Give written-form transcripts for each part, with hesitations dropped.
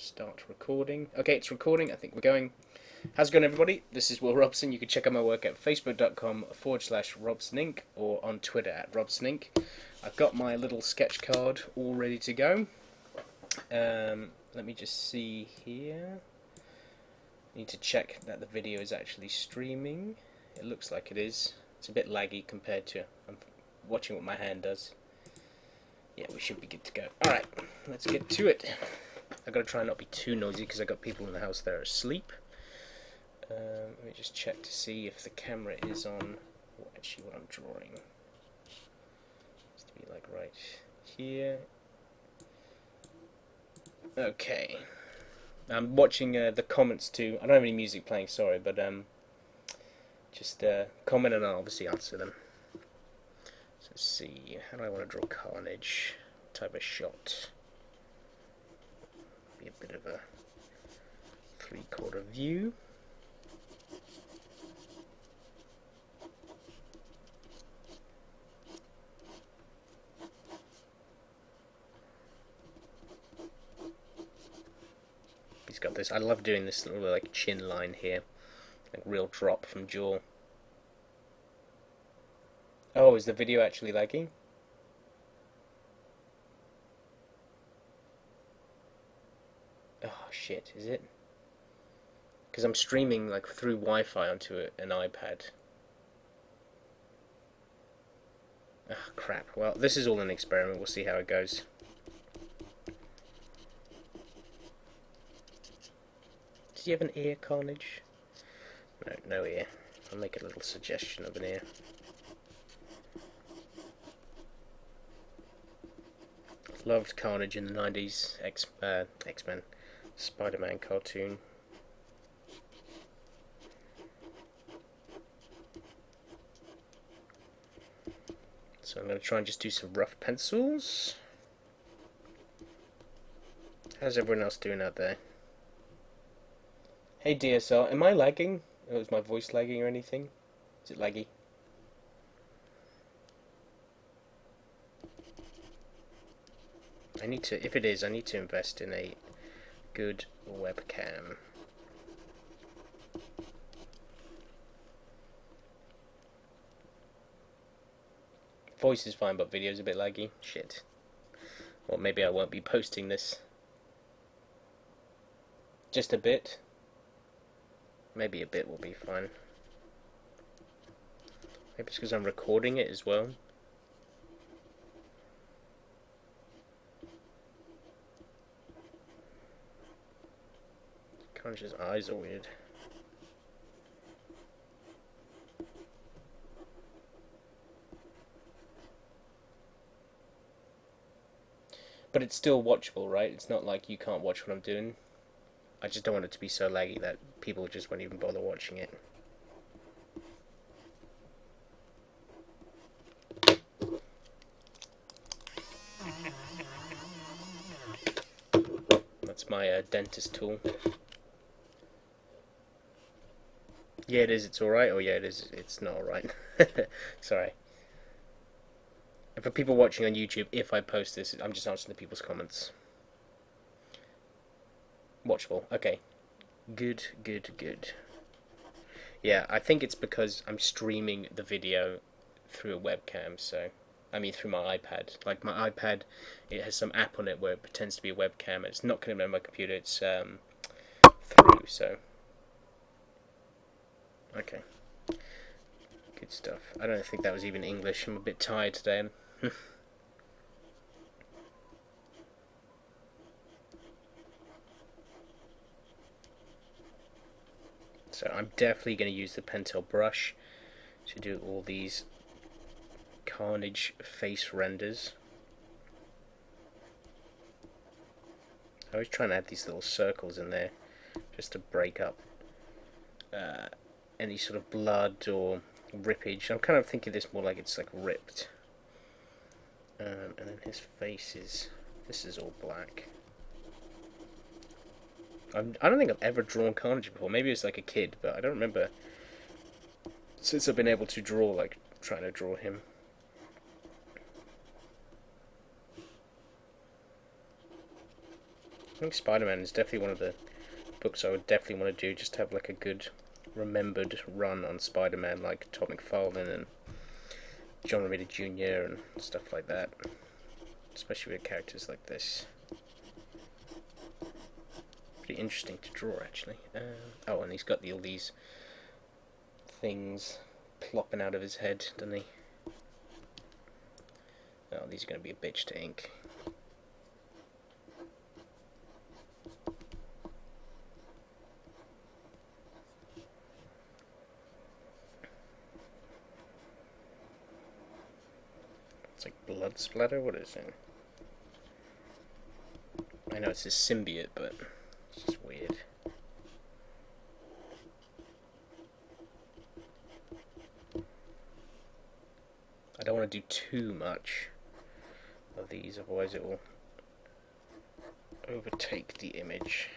Start recording. Okay, it's recording. I think we're going. How's it going, everybody? This is Will Robson. You can check out my work at facebook.com/RobsonInc or on Twitter at RobsonInc. I've got my little sketch card all ready to go. Let me just see here. I need to check that the video is actually streaming. It looks like it is. It's a bit laggy compared to I'm watching what my hand does. Yeah, we should be good to go. Alright, let's get to it. I've got to try and not be too noisy because I've got people in the house that are asleep. Let me just check to see if the camera is on actually what I'm drawing. It's to be like right here. Okay. I'm watching the comments too. I don't have any music playing, sorry, but just comment and I'll obviously answer them. So let's see, how do I want to draw Carnage? Type of shot. Be a bit of a 3/4 view. He's got this. I love doing this little like chin line here, like real drop from jaw. Oh, is the video actually lagging? Oh shit, is it? Because I'm streaming like through Wi-Fi onto an iPad. Oh crap. Well, this is all an experiment. We'll see how it goes. Does he have an ear, Carnage? No, no ear. I'll make a little suggestion of an ear. Loved Carnage in the 90s, X-Men, Spider-Man cartoon. So I'm going to try and just do some rough pencils. How's everyone else doing out there? Hey DSL, am I lagging? Oh, is my voice lagging or anything? Is it laggy? I need to, if it is, I need to invest in a good webcam. Voice is fine, but video's a bit laggy. Shit. Well, maybe I won't be posting this. Just a bit. Maybe a bit will be fine. Maybe it's because I'm recording it as well. Carnage's eyes are weird. But it's still watchable, right? It's not like you can't watch what I'm doing. I just don't want it to be so laggy that people just won't even bother watching it. That's my dentist tool. Yeah, it is. It's alright. Oh, yeah, it is. It's not alright. Sorry. And for people watching on YouTube, if I post this, I'm just answering the people's comments. Watchable. Okay. Good, good, good. Yeah, I think it's because I'm streaming the video through a webcam, so... I mean, through my iPad. Like, my iPad, it has some app on it where it pretends to be a webcam. It's not connected to my computer, it's through, so... Okay. Good stuff. I don't think that was even English. I'm a bit tired today. So I'm definitely going to use the Pentel brush to do all these Carnage face renders. I always try and add these little circles in there just to break up any sort of blood or rippage. I'm kind of thinking this more like it's like ripped. And then his face is, this is all black. I don't think I've ever drawn Carnage before. Maybe it's like a kid, but I don't remember since I've been able to draw, like trying to draw him. I think Spider-Man is definitely one of the books I would definitely want to do, just to have like a good remembered run on Spider-Man, like Todd McFarlane and John Romita Jr. and stuff like that, especially with characters like this. Pretty interesting to draw, actually. Oh, and he's got all these things plopping out of his head, doesn't he? Oh, these are going to be a bitch to ink. It's like blood splatter, what is it? I know it's a symbiote, but it's just weird. I don't want to do too much of these, otherwise it will overtake the image.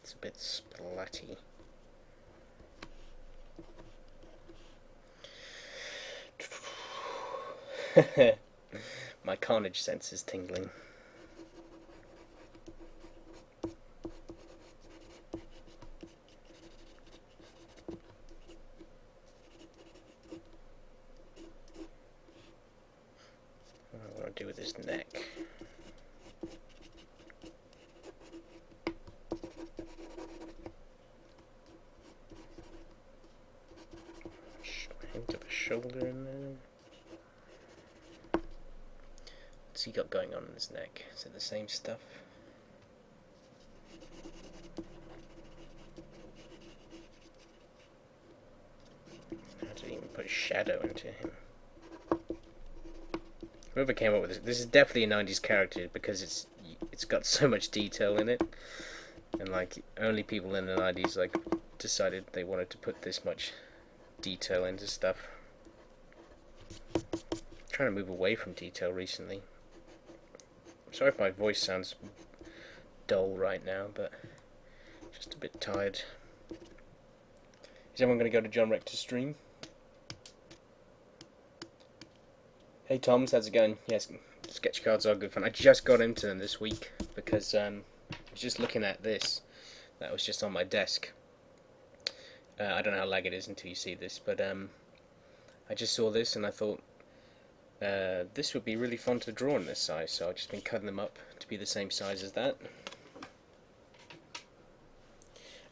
It's a bit splatty. My Carnage sense is tingling. What do I do with his neck? Hint of a shoulder in there. What's he got going on in his neck? Is it the same stuff? I didn't even put a shadow into him. Whoever came up with this is definitely a 90s character, because it's got so much detail in it, and like only people in the 90s like decided they wanted to put this much detail into stuff. I'm trying to move away from detail recently. I'm sorry if my voice sounds dull right now, but just a bit tired. Is everyone going to go to John Rector's stream? Hey Toms, how's it going? Yes, sketch cards are good fun. I just got into them this week because I was just looking at this that was just on my desk. I don't know how lag it is until you see this, but I just saw this and I thought this would be really fun to draw in this size, so I've just been cutting them up to be the same size as that.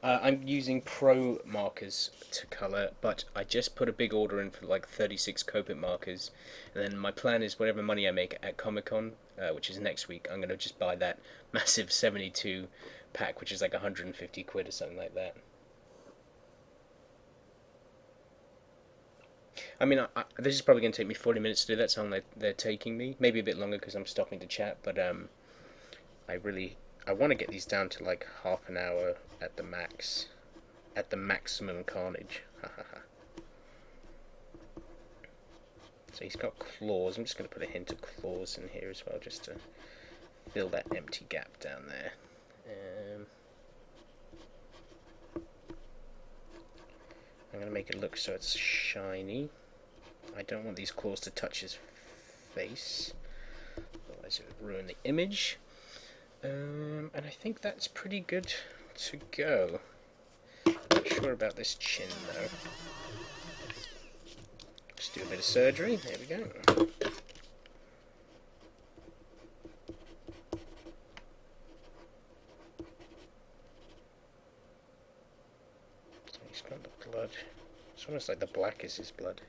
I'm using Pro markers to colour, but I just put a big order in for like 36 Copic markers, and then my plan is whatever money I make at Comic-Con, which is next week, I'm going to just buy that massive 72 pack, which is like 150 quid or something like that. I mean, this is probably going to take me 40 minutes to do that, so long they're taking me. Maybe a bit longer because I'm stopping to chat, but I want to get these down to like half an hour at the max. At the maximum Carnage. So he's got claws. I'm just going to put a hint of claws in here as well, just to fill that empty gap down there. I'm going to make it look so it's shiny. I don't want these claws to touch his face, otherwise it would ruin the image. And I think that's pretty good to go. Not sure about this chin though. Just do a bit of surgery. There we go. So he's got the blood. It's almost like the black is his blood.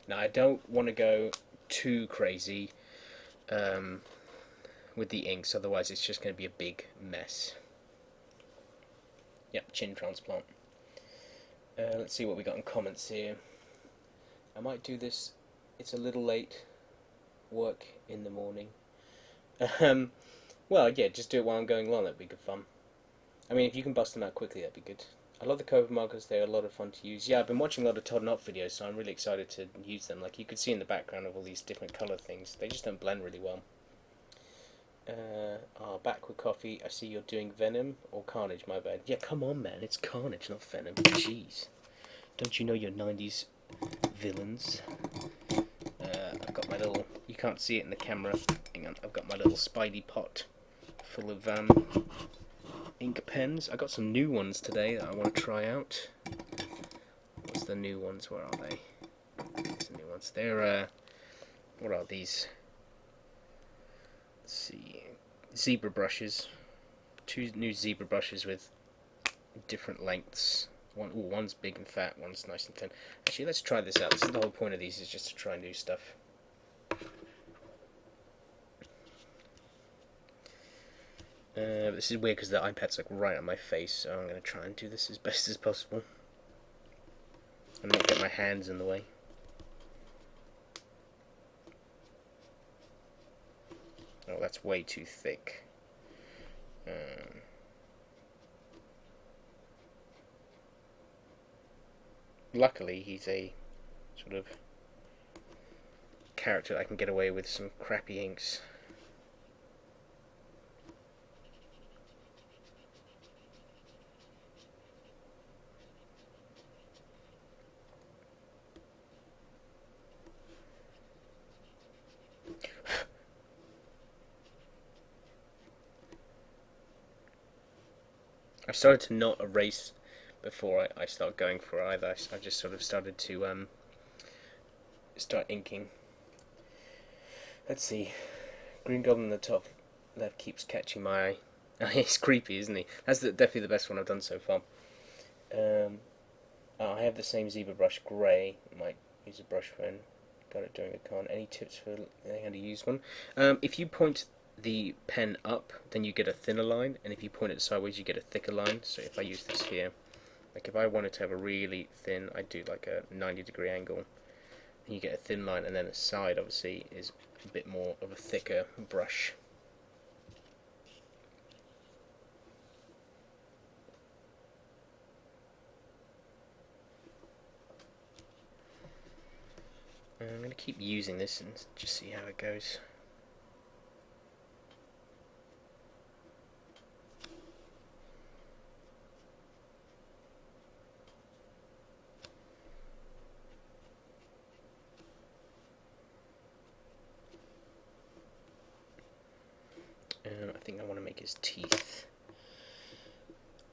Now I don't want to go too crazy with the inks, otherwise it's just going to be a big mess. Yep, chin transplant. Let's see what we got in comments here. I might do this. It's a little late. Work in the morning. Well, yeah, just do it while I'm going along. That'd be good fun. I mean, if you can bust them out quickly, that'd be good. I love the Cobra markers. They're a lot of fun to use. Yeah, I've been watching a lot of Todd Knott videos, so I'm really excited to use them. Like, you could see in the background of all these different colour things. They just don't blend really well. Back with coffee. I see you're doing Venom or Carnage, my bad. Yeah, come on, man. It's Carnage, not Venom. Jeez. Don't you know your 90s villains? I've got my little... You can't see it in the camera. Hang on. I've got my little Spidey pot full of ink pens. I got some new ones today that I want to try out. What's the new ones? Where are they? There's the new ones. They're, what are these? Let's see. Zebra brushes. 2 new zebra brushes with different lengths. One's big and fat, one's nice and thin. Actually, let's try this out. This is the whole point of these, is just to try new stuff. This is weird because the iPad's like right on my face, so I'm going to try and do this as best as possible. And not get my hands in the way. Oh, that's way too thick. Luckily, he's a sort of character that I can get away with some crappy inks. I started to not erase before I start going for it either. I just sort of started to start inking. Let's see. Green Goblin in the top left keeps catching my eye. He's creepy, isn't he? That's definitely the best one I've done so far. I have the same zebra brush, grey. Might use a brush pen. Got it during a con. Any tips for learning how to use one? If you point the pen up, then you get a thinner line, and if you point it sideways, you get a thicker line. So if I use this here, like if I wanted to have a really thin, I'd do like a 90-degree angle, and you get a thin line, and then the side obviously is a bit more of a thicker brush. I'm going to keep using this and just see how it goes. I think I want to make his teeth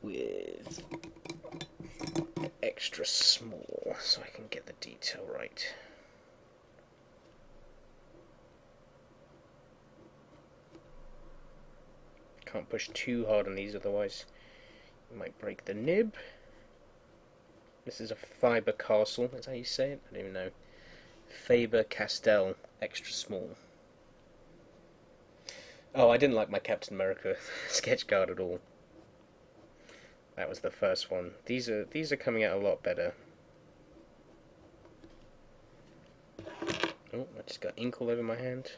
with extra small so I can get the detail right. Can't push too hard on these, otherwise you might break the nib. This is a Faber Castell, is that how you say it? I don't even know. Faber Castell, extra small. Oh, I didn't like my Captain America sketch card at all. That was the first one. These are coming out a lot better. Oh, I just got ink all over my hand.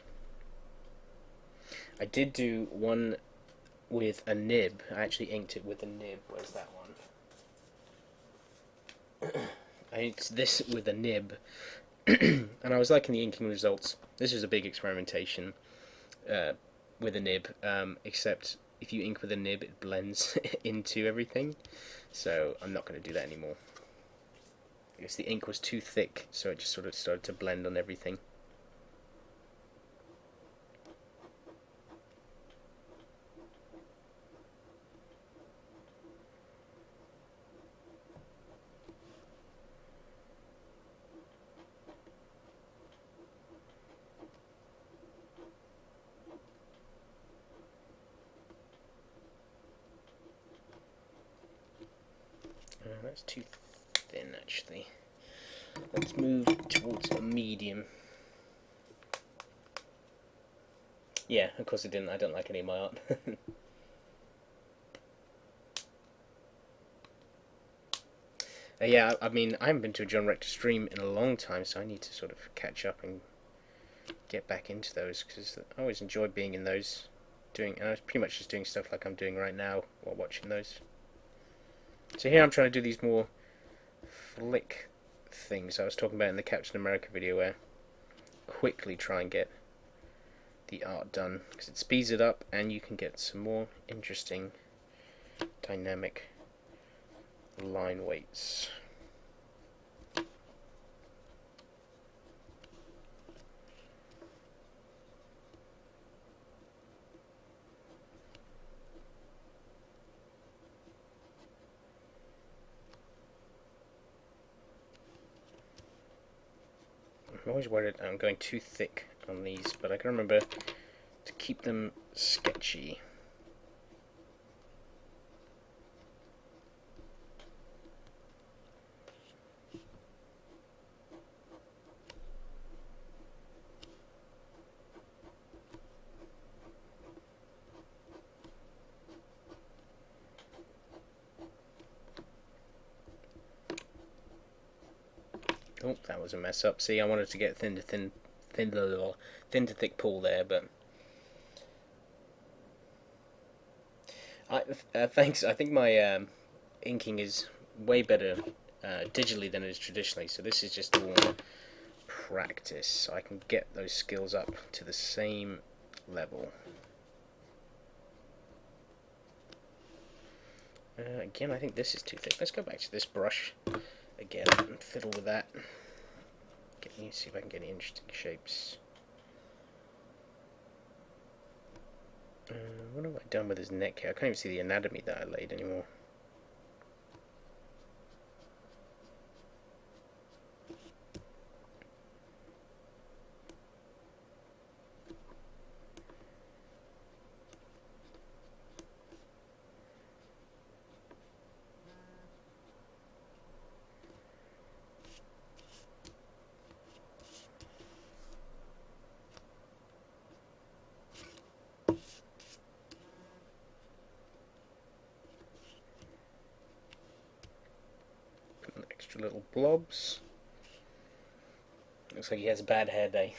I did do one with a nib. I actually inked it with a nib. Where's that one? I inked this with a nib. And I was liking the inking results. This was a big experimentation with a nib, except if you ink with a nib it blends into everything, so I'm not going to do that anymore. I guess the ink was too thick, so it just sort of started to blend on everything. That's too thin, actually. Let's move towards a medium. Yeah, of course I didn't. I don't like any of my art. Yeah, I mean, I haven't been to a John Rector stream in a long time, so I need to sort of catch up and get back into those, because I always enjoy being in those. And I was pretty much just doing stuff like I'm doing right now while watching those. So here I'm trying to do these more flick things I was talking about in the Captain America video, where quickly try and get the art done, because it speeds it up and you can get some more interesting dynamic line weights. I'm always worried I'm going too thick on these, but I can remember to keep them sketchy. Oh, that was a mess up. See, I wanted to get thin to thick pull there, but thanks. I think my inking is way better digitally than it is traditionally. So this is just all practice. So I can get those skills up to the same level. Again, I think this is too thick. Let's go back to this brush again and fiddle with that. See if I can get any interesting shapes. What have I done with his neck here? I can't even see the anatomy that I laid anymore. Extra little blobs. Looks like he has a bad hair day.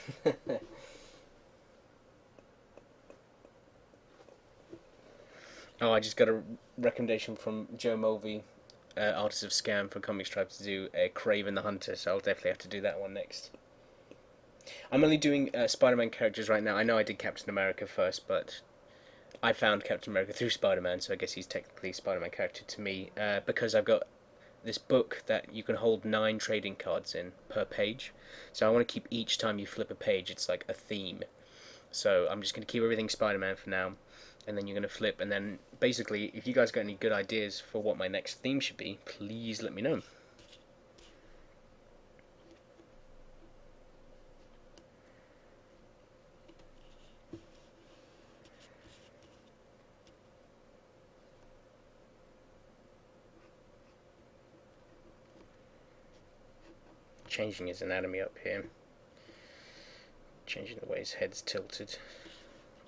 Oh, I just got a recommendation from Joe Mulvey, Artist of Scam, for Comic Stripes, to do a Craven the Hunter, so I'll definitely have to do that one next. I'm only doing Spider-Man characters right now. I know I did Captain America first, but I found Captain America through Spider-Man, so I guess he's technically a Spider-Man character to me, because I've got this book that you can hold 9 trading cards in per page. So I want to keep each time you flip a page, it's like a theme. So I'm just going to keep everything Spider-Man for now, and then you're going to flip, and then basically, if you guys got any good ideas for what my next theme should be, please let me know. Changing his anatomy up here. Changing the way his head's tilted.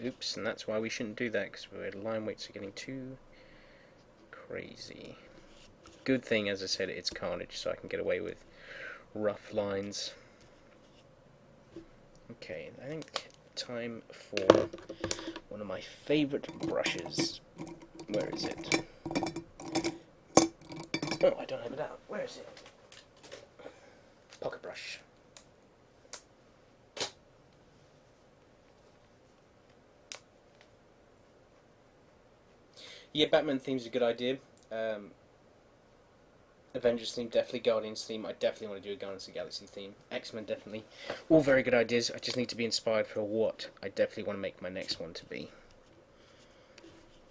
Oops, and that's why we shouldn't do that, because our line weights are getting too crazy. Good thing, as I said, it's Carnage, so I can get away with rough lines. Okay, I think time for one of my favourite brushes. Where is it? Oh, I don't have it out. Where is it? Pocket brush. Yeah, Batman theme's a good idea. Avengers theme, definitely. Guardians theme, I definitely want to do a Guardians of the Galaxy theme. X-Men, definitely. All very good ideas. I just need to be inspired for what I definitely want to make my next one to be.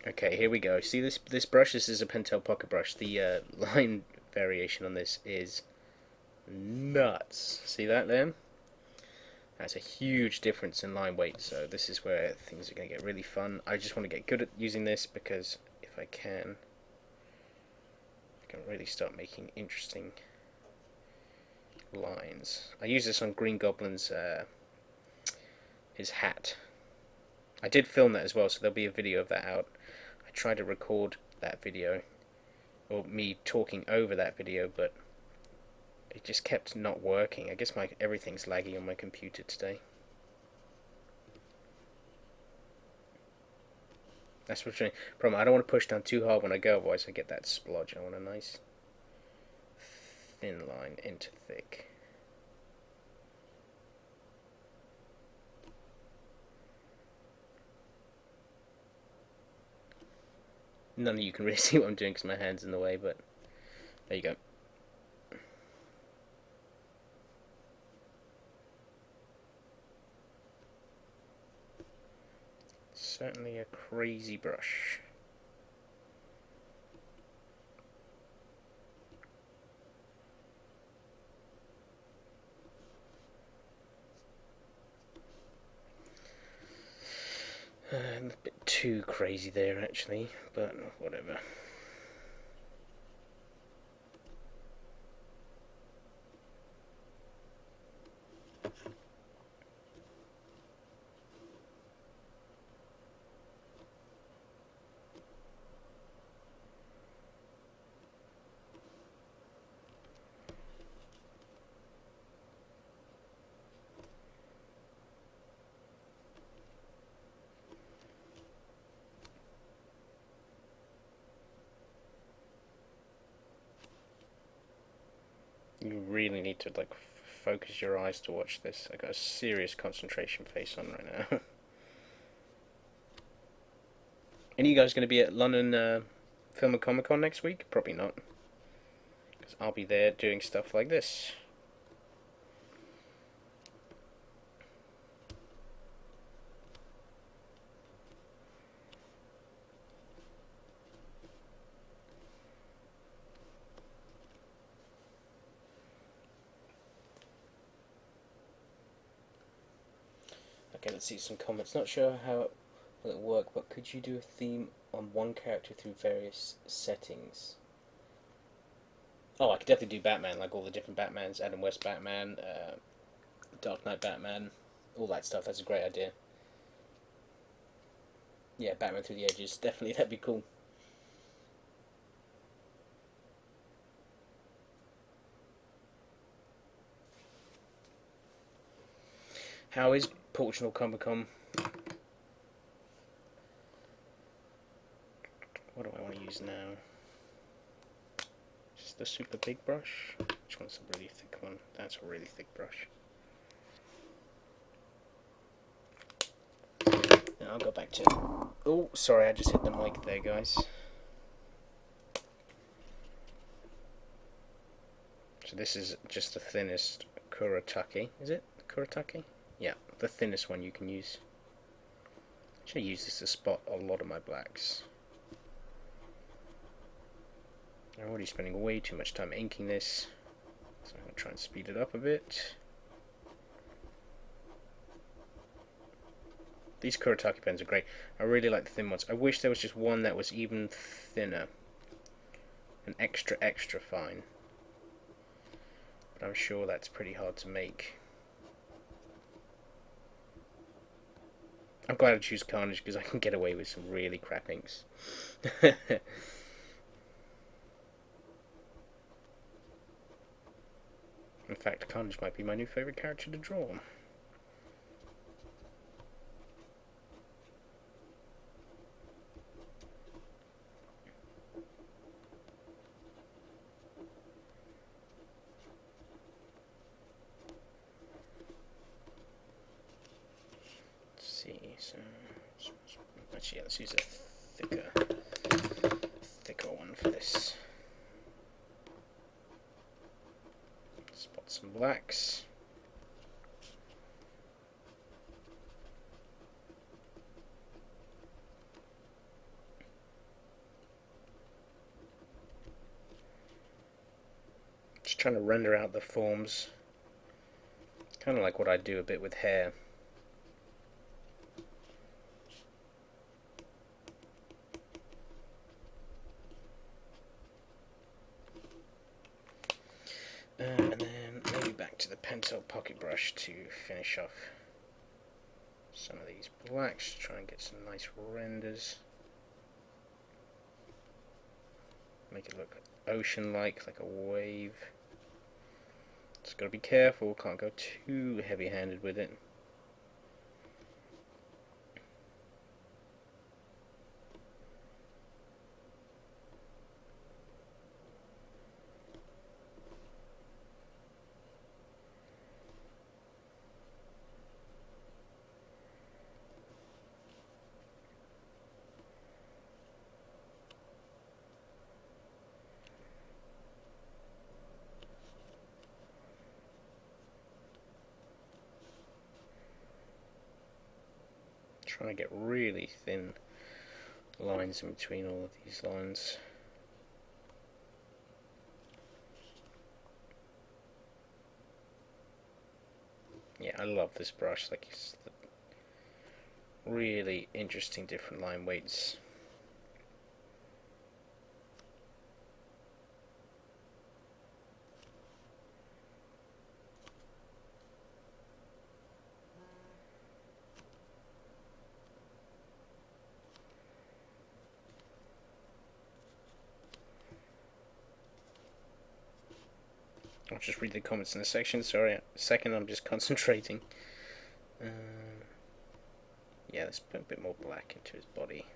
Okay, here we go. See this brush? This is a Pentel pocket brush. The line variation on this is nuts. See that there? That's a huge difference in line weight, so this is where things are going to get really fun. I just want to get good at using this, because if I can really start making interesting lines. I use this on Green Goblin's his hat. I did film that as well, so there'll be a video of that out. I tried to record that video, or me talking over that video, but it just kept not working. I guess everything's laggy on my computer today. That's what's the problem. I don't want to push down too hard when I go, otherwise I get that splodge. I want a nice thin line into thick. None of you can really see what I'm doing because my hand's in the way, but there you go. Certainly a crazy brush. A bit too crazy there actually, but whatever. You really need to like focus your eyes to watch this. I got a serious concentration face on right now. Any of you guys going to be at London Film and Comic Con next week? Probably not, because I'll be there doing stuff like this. Okay, let's see some comments. Not sure how will it work, but could you do a theme on one character through various settings? Oh, I could definitely do Batman, like all the different Batmans, Adam West Batman, Dark Knight Batman, all that stuff. That's a great idea. Yeah, Batman through the ages, definitely, that'd be cool. How is Portugal Comic Con? What do I want to use now? Just the super big brush? Which one's a really thick one? That's a really thick brush. Now I'll go back to... Oh, sorry, I just hit the mic there, guys. So this is just the thinnest Kuretake. Is it Kuretake? Yeah, the thinnest one you can use. I should use this to spot a lot of my blacks. I'm already spending way too much time inking this, so I'm going to try and speed it up a bit. These Kuretake pens are great. I really like the thin ones. I wish there was just one that was even thinner. And extra fine. But I'm sure that's pretty hard to make. I'm glad I choose Carnage because I can get away with some really crap inks. In fact, Carnage might be my new favourite character to draw. Actually, let's use a thicker one for this. Spot some blacks. Just trying to render out the forms. Kind of like what I do a bit with hair. And then maybe back to the Pentel pocket brush to finish off some of these blacks, try and get some nice renders. Make it look ocean-like, like a wave. Just gotta be careful, can't go too heavy-handed with it. trying to get really thin lines in between all of these lines. Yeah, I love this brush. Like, it's really interesting different line weights. I'll just read the comments in a section. Sorry, a second, I'm just concentrating. Yeah, let's put a bit more black into his body.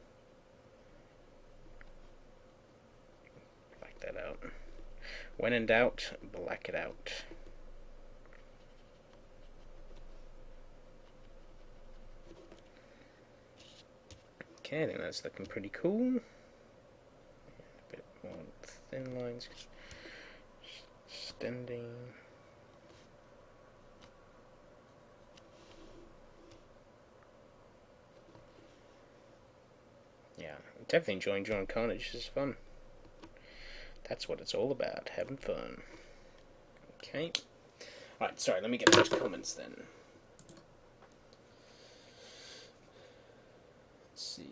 Black that out. When in doubt, black it out. Okay, I think that's looking pretty cool. A bit more thin lines. Extending. Yeah, I'm definitely enjoying drawing Carnage. This is fun. That's what it's all about, having fun. Okay. Alright, sorry, let me get those comments then. Let's see.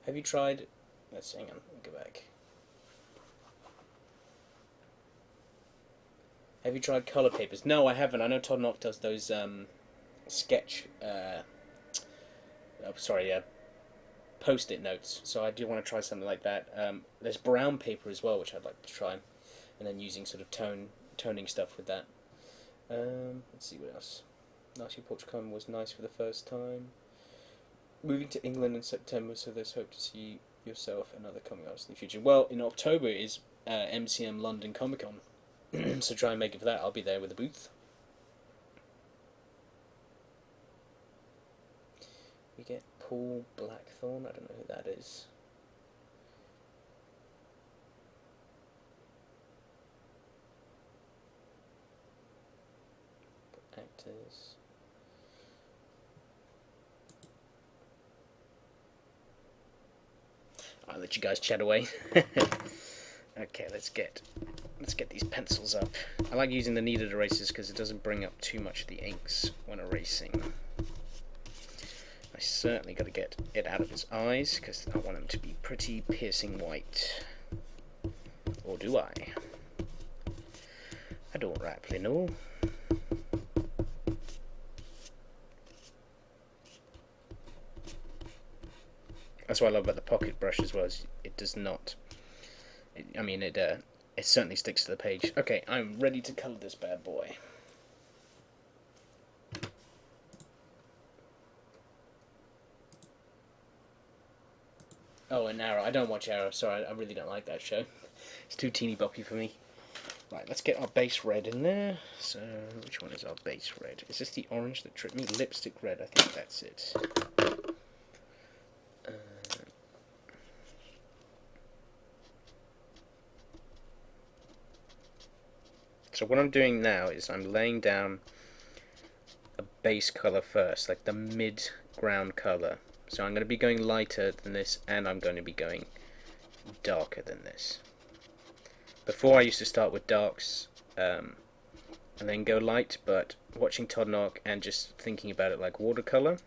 Have you tried... hang on, let me go back. Have you tried colour papers? No, I haven't. I know Todd Knock does those sketch... post-it notes, so I do want to try something like that. There's brown paper as well, which I'd like to try, and then using sort of toning stuff with that. Let's see what else. Last year Portugal was nice for the first time. Moving to England in September, so there's hope to see yourself and other coming artists in the future. Well, in October is MCM London Comic Con, so try and make it for that. I'll be there with a booth. We get Paul Blackthorne, I don't know who that is. Actors. I'll let you guys chat away. Okay, let's get these pencils up. I like using the kneaded erasers because it doesn't bring up too much of the inks when erasing. I certainly got to get it out of his eyes because I want him to be pretty piercing white. Or do I? I don't rightfully know. That's what I love about the pocket brush as well. Is it does not. It certainly sticks to the page. Okay, I'm ready to colour this bad boy. Oh, and Arrow. I don't watch Arrow. Sorry, I really don't like that show. It's too teeny boppy for me. Right, let's get our base red in there. So, which one is our base red? Is this the orange that tripped me? Lipstick red, I think that's it. So what I'm doing now is I'm laying down a base colour first, like the mid-ground colour. So I'm going to be going lighter than this, and I'm going to be going darker than this. Before I used to start with darks and then go light, but watching Todd Knock and just thinking about it like watercolour,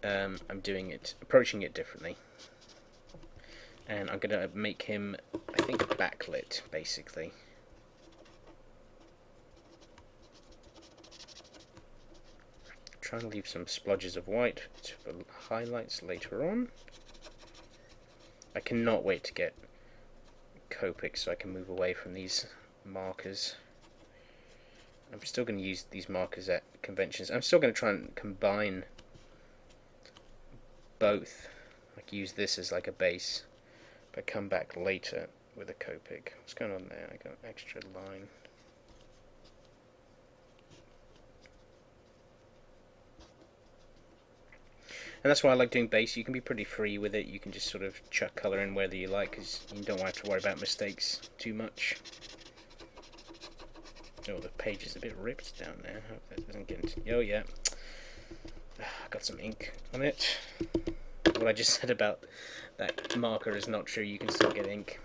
I'm approaching it differently. And I'm going to make him, I think, backlit, basically. Trying to leave some splodges of white for highlights later on. I cannot wait to get Copic so I can move away from these markers. I'm still going to use these markers at conventions. I'm still going to try and combine both. Like use this as like a base, but come back later with a Copic. What's going on there? I got an extra line. And that's why I like doing base. You can be pretty free with it. You can just sort of chuck colour in whether you like, because you don't have to worry about mistakes too much. Oh, the page is a bit ripped down there. I hope that doesn't get into... Oh, yeah. Got some ink on it. What I just said about that marker is not true. You can still get ink.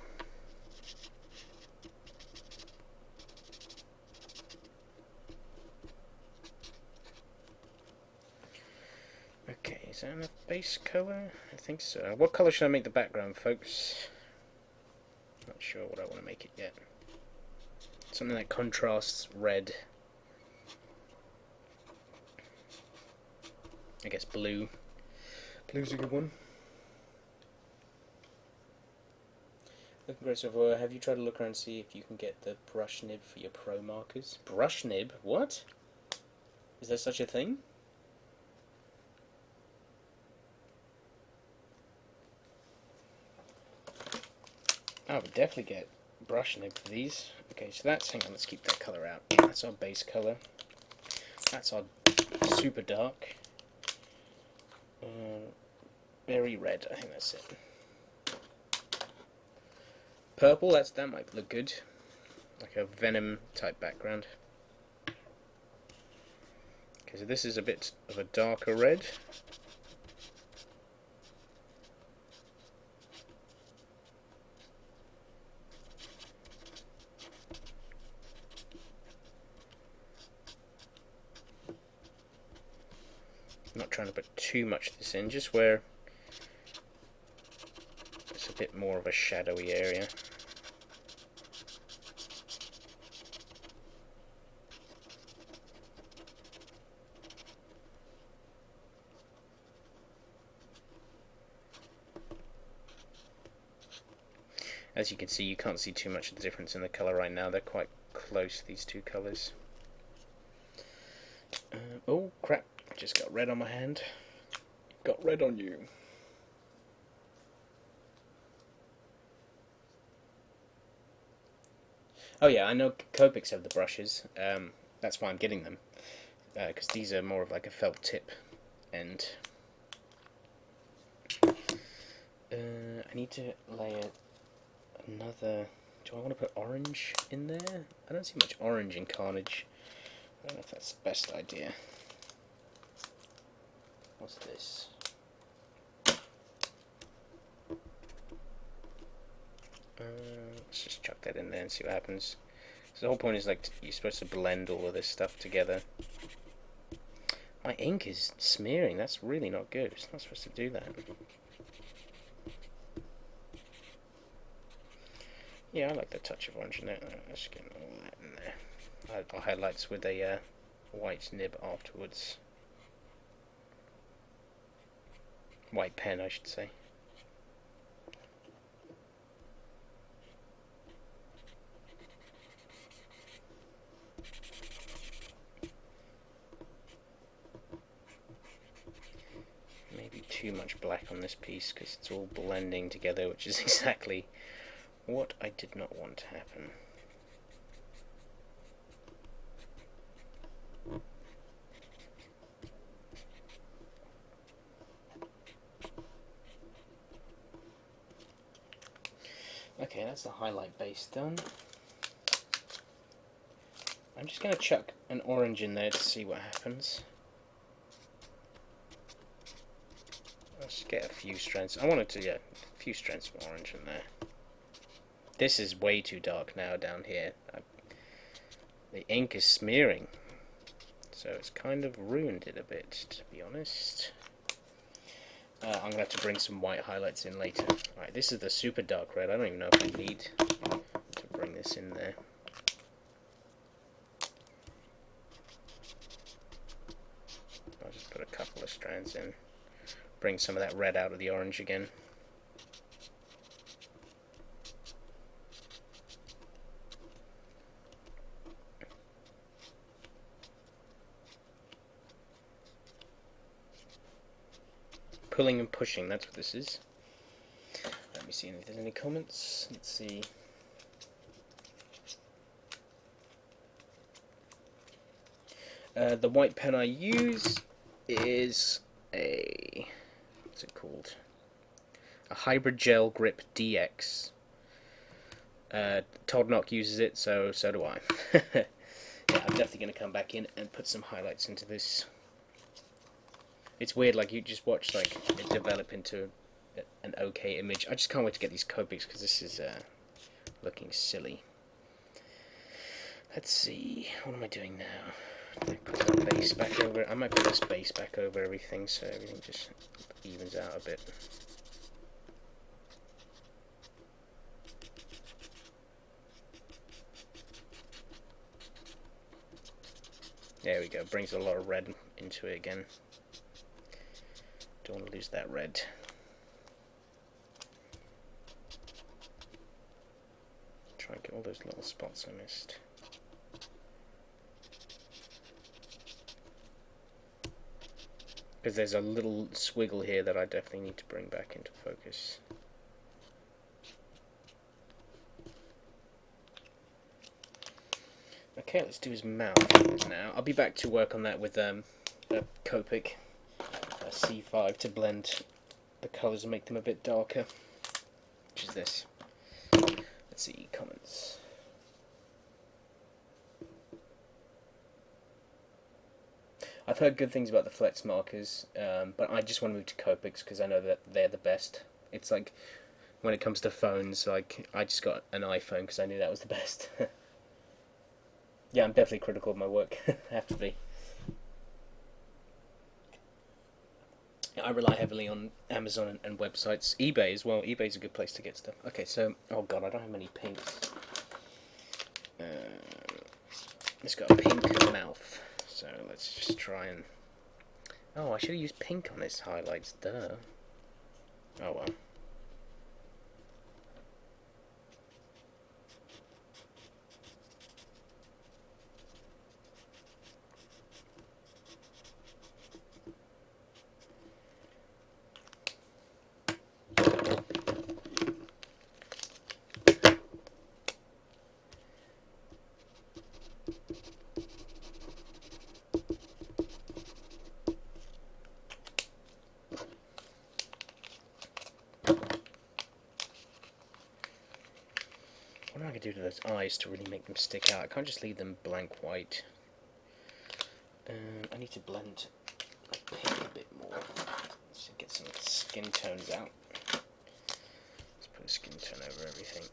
Okay, is that enough base colour? I think so. What colour should I make the background, folks? Not sure what I want to make it yet. Something that contrasts red. I guess blue. Blue's a good one. Looking great so far. Have you tried to look around and see if you can get the brush nib for your pro markers? Brush nib? What? Is there such a thing? I would definitely get brush nib for these. Okay, so that's, hang on, let's keep that colour out. That's our base colour. That's our super dark. Berry red, I think that's it. Purple, that might look good. Like a Venom type background. Okay, so this is a bit of a darker red. I'm not trying to put too much of this in, just where it's a bit more of a shadowy area. As you can see, you can't see too much of the difference in the colour right now. They're quite close, these two colours. Oh crap, just got red on my hand. Got red on you. Oh yeah, I know Copics have the brushes. That's why I'm getting them. Because these are more of like a felt tip. And I need to layer another... Do I want to put orange in there? I don't see much orange in Carnage. I don't know if that's the best idea. What's this? Let's just chuck that in there and see what happens. So the whole point is like you're supposed to blend all of this stuff together. My ink is smearing. That's really not good. It's not supposed to do that. Yeah, I like the touch of orange in there. Let's get all that in there. I'll highlights with a white nib afterwards. White pen, I should say. Maybe too much black on this piece because it's all blending together, which is exactly what I did not want to happen. Okay, that's the highlight base done. I'm just going to chuck an orange in there to see what happens. Let's get a few strands. I wanted to, yeah, a few strands of orange in there. This is way too dark now down here. The ink is smearing. So it's kind of ruined it a bit, to be honest. I'm going to have to bring some white highlights in later. Alright, this is the super dark red. I don't even know if I need to bring this in there. I'll just put a couple of strands in. Bring some of that red out of the orange again. Pulling and pushing, that's what this is. Let me see if there's any comments. Let's see. The white pen I use is a... what's it called? A Hybrid Gel Grip DX. Todd Knock uses it, so do I. Yeah, I'm definitely going to come back in and put some highlights into this. It's weird, like you just watch like it develop into an okay image. I just can't wait to get these Copics because this is looking silly. Let's see, what am I doing now? Put the base back over. I might put this base back over everything so everything just evens out a bit. There we go, brings a lot of red into it again. Don't want to lose that red. Try and get all those little spots I missed. Because there's a little swiggle here that I definitely need to bring back into focus. Okay, let's do his mouth now. I'll be back to work on that with a Copic, a C5, to blend the colours and make them a bit darker, which is this. Let's see, comments. I've heard good things about the flex markers, but I just want to move to Copics because I know that they're the best. It's like, when it comes to phones, like, I just got an iPhone because I knew that was the best. Yeah, I'm definitely critical of my work. I have to be. I rely heavily on Amazon and websites. eBay as well. eBay's a good place to get stuff. Okay, so, oh god, I don't have many pinks. It's got a pink mouth. So let's just try and... Oh, I should have used pink on this highlights, duh. Oh well. What am I going to do to those eyes to really make them stick out? I can't just leave them blank white. I need to blend my pink a bit more. Let's get some skin tones out. Let's put a skin tone over everything.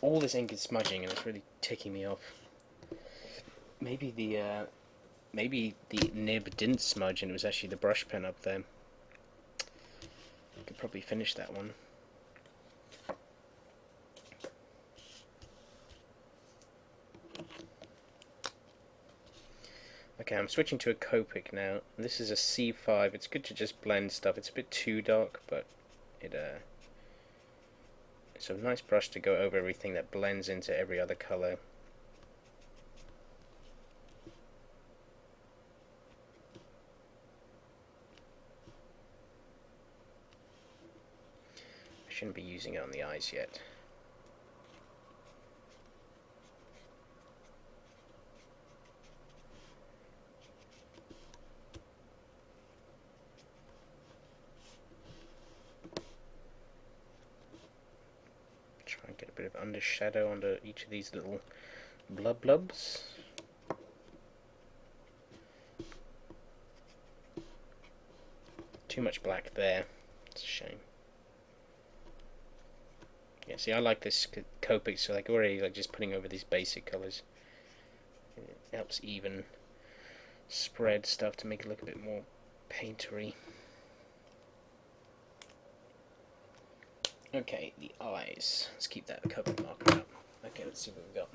All this ink is smudging and it's really ticking me off. Maybe the nib didn't smudge and it was actually the brush pen up there. I could probably finish that one. Okay, I'm switching to a Copic now. This is a C5. It's good to just blend stuff. It's a bit too dark, but it's a nice brush to go over everything that blends into every other colour. I shouldn't be using it on the eyes yet. Try and get a bit of undershadow under each of these little blubs. Too much black there. It's a shame. Yeah, see, I like this Copic, so like already like just putting over these basic colours. It helps even spread stuff to make it look a bit more paintery. Okay, the eyes. Let's keep that Copic marker up. Okay, let's see what we've got.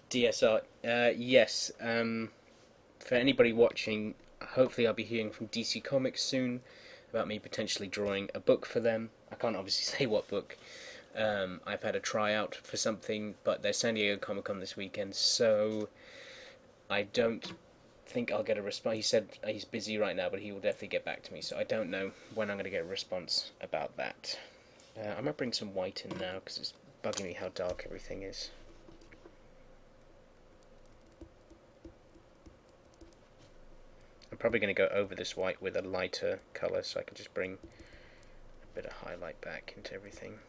DSR, yes. For anybody watching, hopefully I'll be hearing from DC Comics soon about me potentially drawing a book for them. I can't obviously say what book. I've had a tryout for something, but there's San Diego Comic-Con this weekend, so I don't think I'll get a response. He said he's busy right now, but he will definitely get back to me, so I don't know when I'm going to get a response about that. I might bring some white in now, because it's bugging me how dark everything is. I'm probably going to go over this white with a lighter colour so I can just bring a bit of highlight back into everything.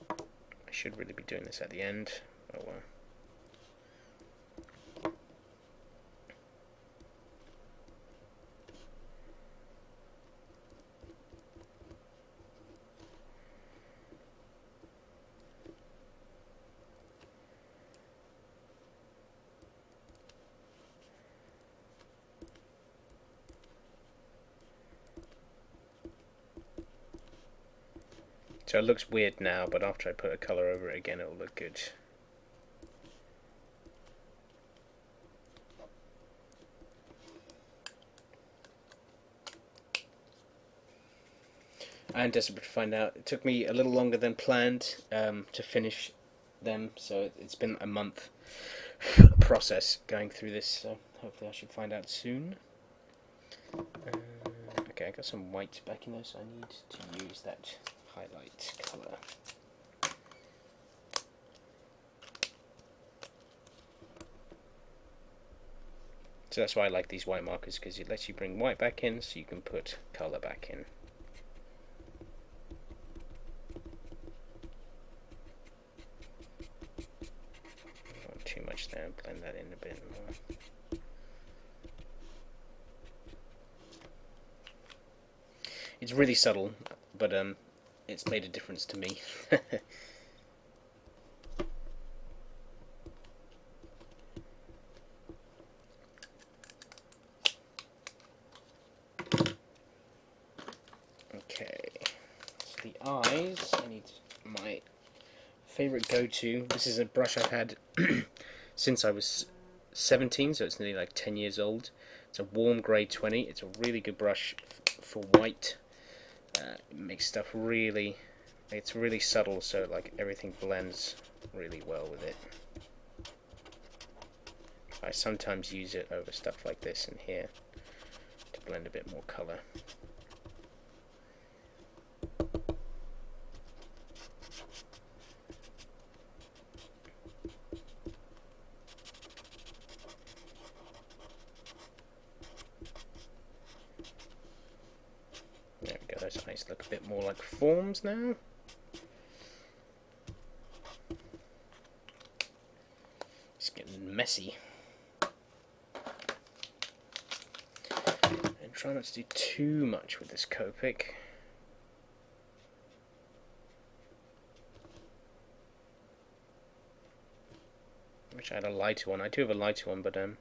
I should really be doing this at the end. Oh well. So it looks weird now, but after I put a colour over it again, it'll look good. I'm desperate to find out. It took me a little longer than planned to finish them, so it's been a month process going through this, so hopefully I should find out soon. Okay, I got some white back in there, so I need to use that highlight colour. So that's why I like these white markers, because it lets you bring white back in so you can put colour back in. Not too much there, blend that in a bit more. It's really subtle, but it's made a difference to me. Okay, so the eyes, I need my favourite go-to. This is a brush I've had since I was 17, so it's nearly like 10 years old. It's a warm grey 20. It's a really good brush for white. It makes stuff really, it's really subtle, so like everything blends really well with it. I sometimes use it over stuff like this in here to blend a bit more colour. There we go, those eyes look a bit more like forms now. It's getting messy. And try not to do too much with this Copic. Wish I had a lighter one. I do have a lighter one, but I'm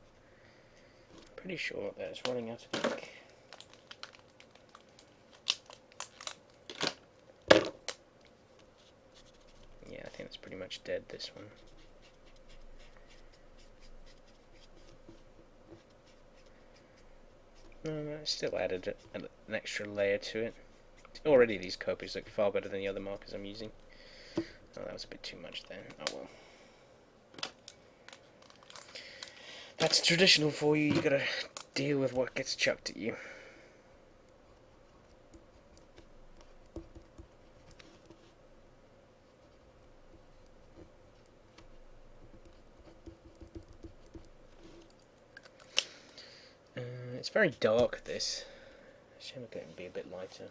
pretty sure that it's running out of ink. Yeah, I think it's pretty much dead, this one. I still added an extra layer to it. Already these Copics look far better than the other markers I'm using. Oh, that was a bit too much then. Oh well. That's traditional for you. You gotta deal with what gets chucked at you. It's very dark, this. Shame it can be a bit lighter.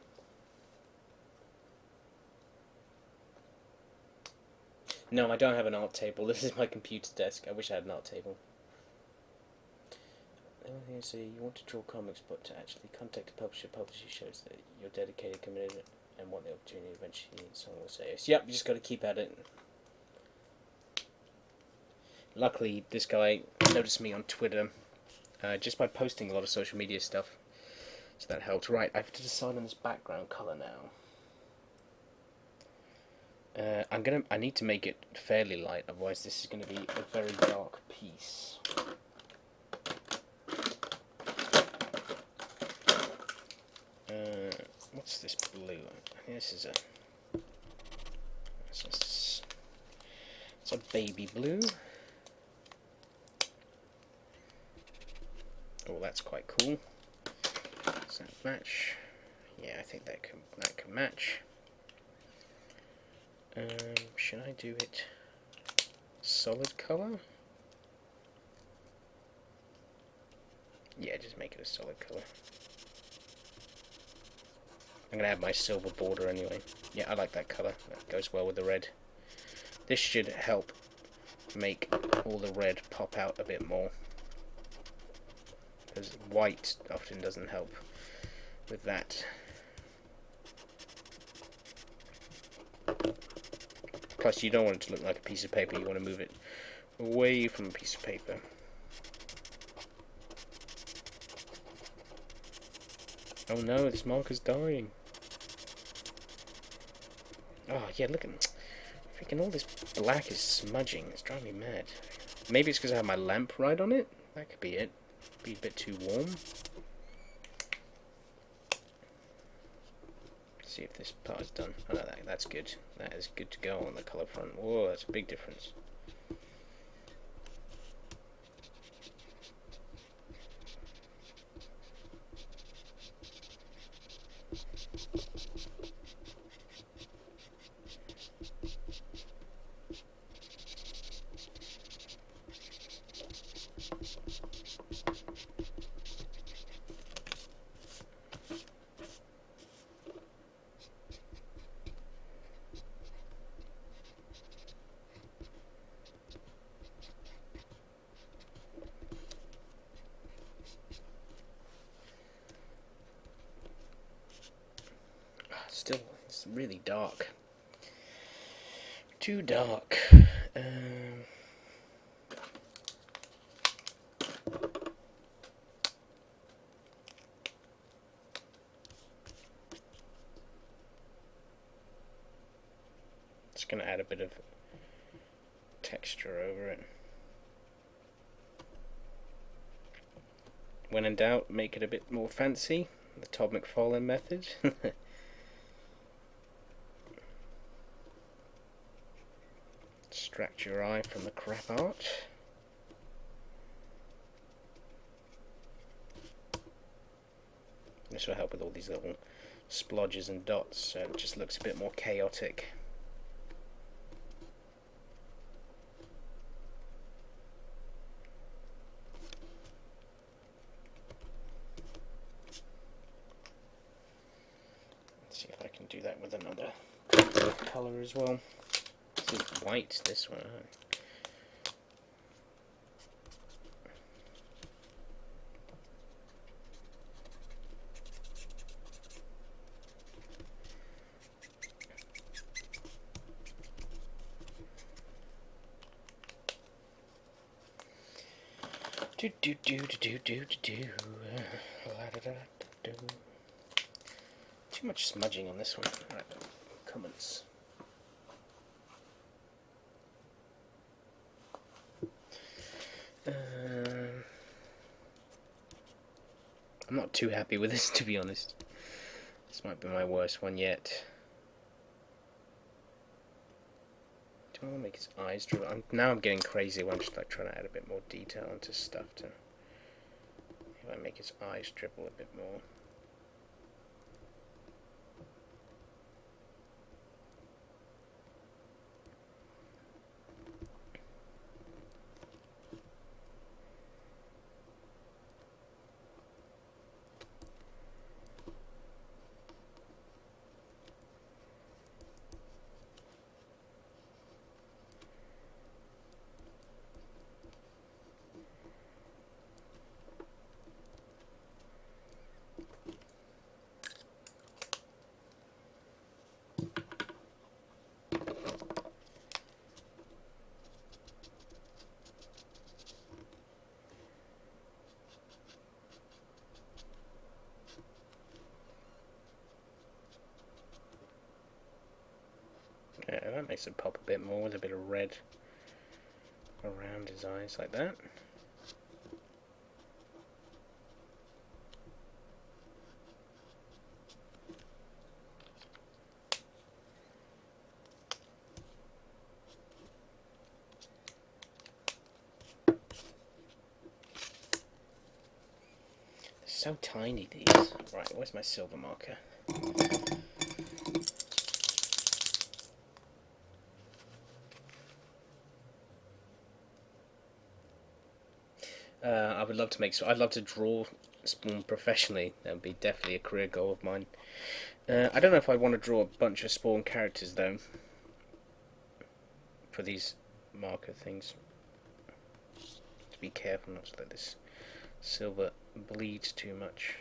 No, I don't have an art table. This is my computer desk. I wish I had an art table. The only thing is, you want to draw comics, but to actually contact a publisher. Publisher shows that you're dedicated, committed, and want the opportunity. Eventually, someone will say yes. Yep, you just got to keep at it. Luckily, this guy noticed me on Twitter just by posting a lot of social media stuff, so that helped. Right, I have to decide on this background colour now. I need to make it fairly light, otherwise this is going to be a very dark piece. What's this blue? I think this is it's a baby blue. Oh, that's quite cool. Does that match? Yeah, I think that can match. Should I do it solid color? Yeah, just make it a solid color. I'm gonna have my silver border anyway. Yeah, I like that color. That goes well with the red. This should help make all the red pop out a bit more, because white often doesn't help with that. Plus, you don't want it to look like a piece of paper. You want to move it away from a piece of paper. Oh no, this marker's dying. Oh yeah, look at freaking all this black is smudging. It's driving me mad. Maybe it's because I have my lamp right on it. That could be it. Be a bit too warm. See if this part is done. Oh no, that's good. That is good to go on the colour front. Whoa, that's a big difference. Still, it's really dark. Too dark. Just going to add a bit of texture over it. When in doubt, make it a bit more fancy. The Todd McFarlane method. Distract your eye from the crap art. This will help with all these little splodges and dots, so it just looks a bit more chaotic. Let's see if I can do that with another colour as well. This is white, this one. Too much smudging on this one. Right, comments. I'm not too happy with this, to be honest. This might be my worst one yet. Do I want to make his eyes dribble? Now I'm getting crazy when I'm just like trying to add a bit more detail into stuff to... If I make his eyes dribble a bit more. Yeah, that makes it pop a bit more with a bit of red around his eyes like that. so tiny, these. Right, where's my silver marker? I would love to make. I'd love to draw Spawn professionally. That would be definitely a career goal of mine. I don't know if I want to draw a bunch of Spawn characters though. For these marker things, to be careful not to let this silver bleed too much.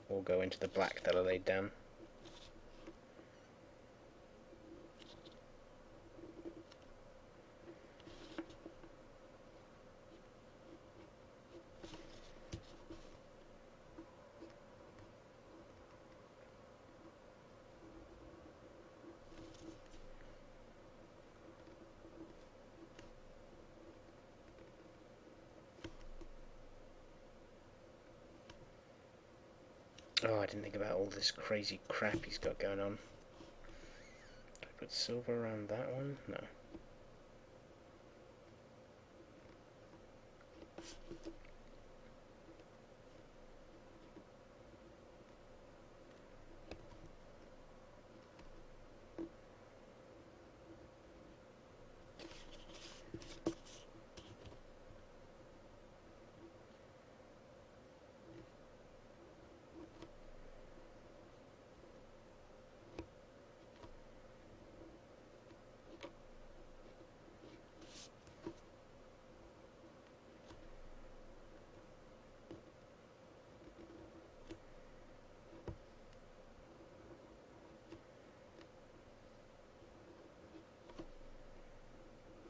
Or go into the black that I laid down. Oh, I didn't think about all this crazy crap he's got going on. Did I put silver around that one? No.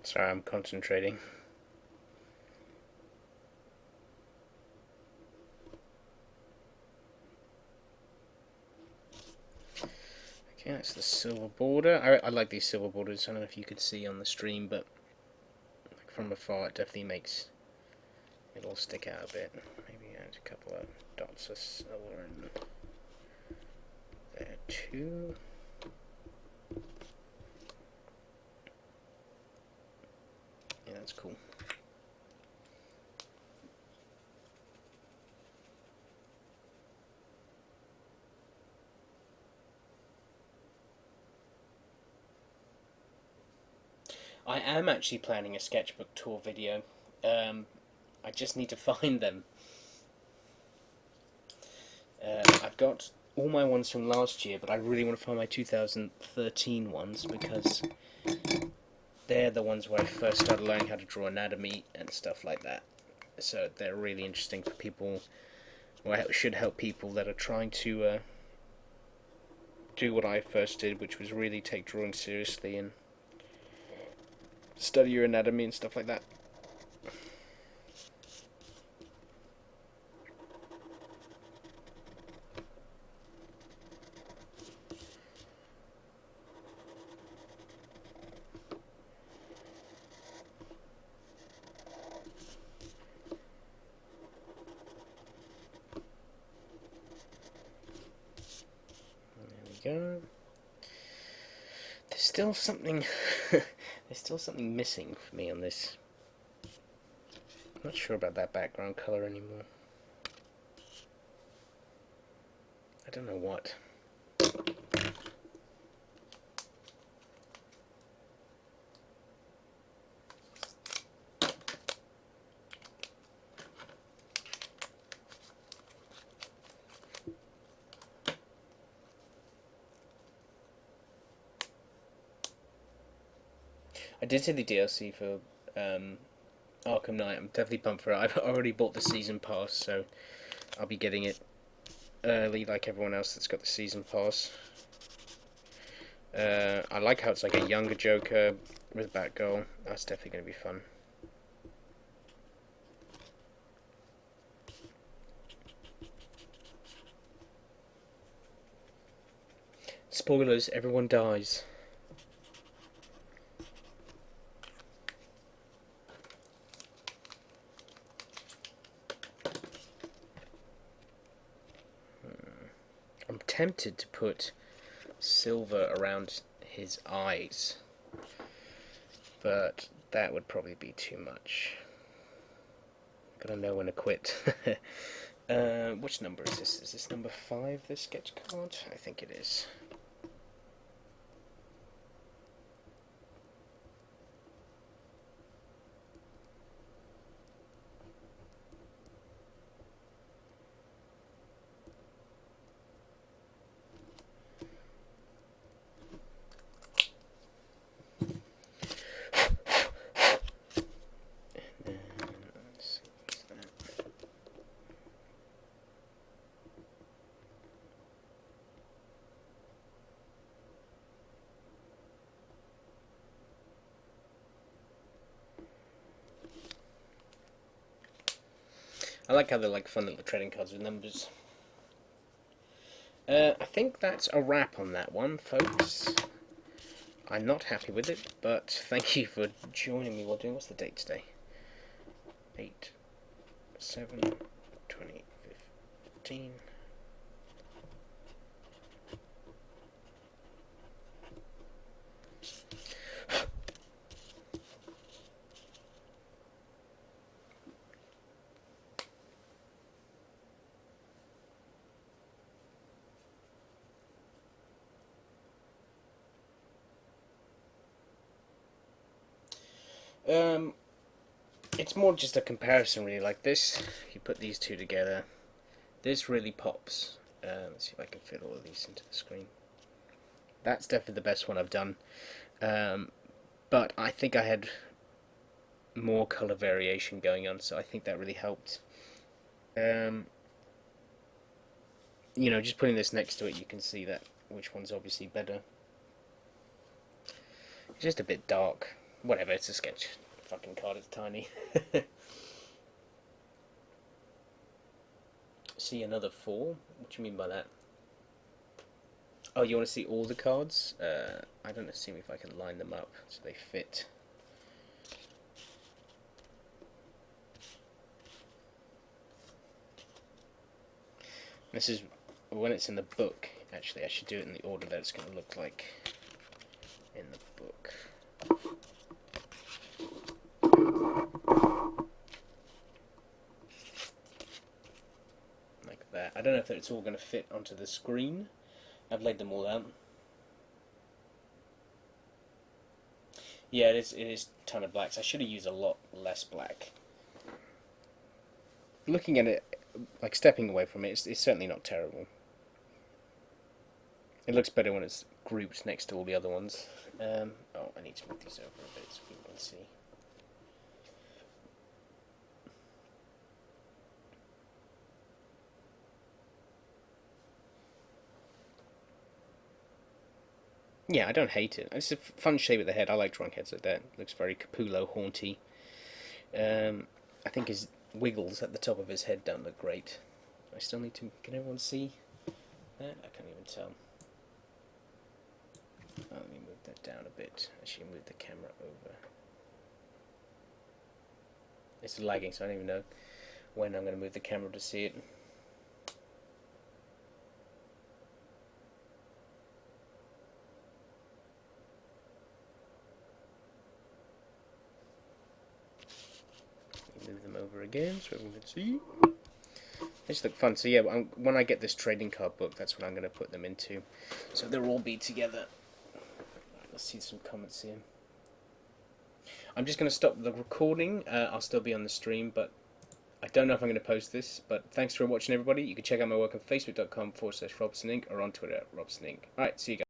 Sorry, I'm concentrating. Okay, that's the silver border. I like these silver borders. I don't know if you could see on the stream, but like from afar it definitely makes it all stick out a bit. Maybe add a couple of dots of silver in there too. Yeah, that's cool. I am actually planning a sketchbook tour video. I just need to find them. I've got all my ones from last year, but I really want to find my 2013 ones because they're the ones where I first started learning how to draw anatomy and stuff like that. So they're really interesting for people, or should help people that are trying to do what I first did, which was really take drawing seriously and study your anatomy and stuff like that. Go. There's still something there's still something missing for me on this. I'm not sure about that background color anymore. I don't know what. I did see the DLC for Arkham Knight. I'm definitely pumped for it. I've already bought the season pass, so I'll be getting it early like everyone else that's got the season pass. I like how it's like a younger Joker with Batgirl. That's definitely going to be fun. Spoilers, everyone dies. I'm tempted to put silver around his eyes, but that would probably be too much. Gotta know when to quit. Which number is this? Is this number 5, this sketch card? I think it is. I like how they're like fun little trading cards with numbers. I think that's a wrap on that one, folks. I'm not happy with it, but thank you for joining me while doing. What's the date today? 8/7/2015. It's more just a comparison, really. Like this, you put these two together, this really pops. Let's see if I can fit all of these into the screen. That's definitely the best one I've done. But I think I had more colour variation going on, so I think that really helped. You know, just putting this next to it, you can see that which one's obviously better. It's just a bit dark. Whatever, it's a sketch. Fucking card is tiny. See another 4? What do you mean by that? Oh, you want to see all the cards? I don't know, see if I can line them up so they fit. This is when it's in the book. Actually, I should do it in the order that it's going to look like in the book. Like that. I don't know if it's all going to fit onto the screen. I've laid them all out. Yeah, it is a ton of blacks. I should have used a lot less black. Looking at it, like stepping away from it, it's certainly not terrible. It looks better when it's grouped next to all the other ones. Oh, I need to move these over a bit so people can see. Yeah, I don't hate it. It's a fun shape of the head. I like drawing heads like that. It looks very Capullo, haunty. I think his wiggles at the top of his head don't look great. I still need to... Can everyone see that? I can't even tell. Oh, let me move that down a bit. Actually, move the camera over. It's lagging, so I don't even know when I'm going to move the camera to see it. Move them over again so everyone can see. They just look fun. So yeah, when I get this trading card book, that's what I'm going to put them into. So they'll all be together. Right, let's see some comments here. I'm just going to stop the recording. I'll still be on the stream, but I don't know if I'm going to post this. But thanks for watching, everybody. You can check out my work on facebook.com/RobsonInc or on Twitter at RobsonInc. Alright, see you guys.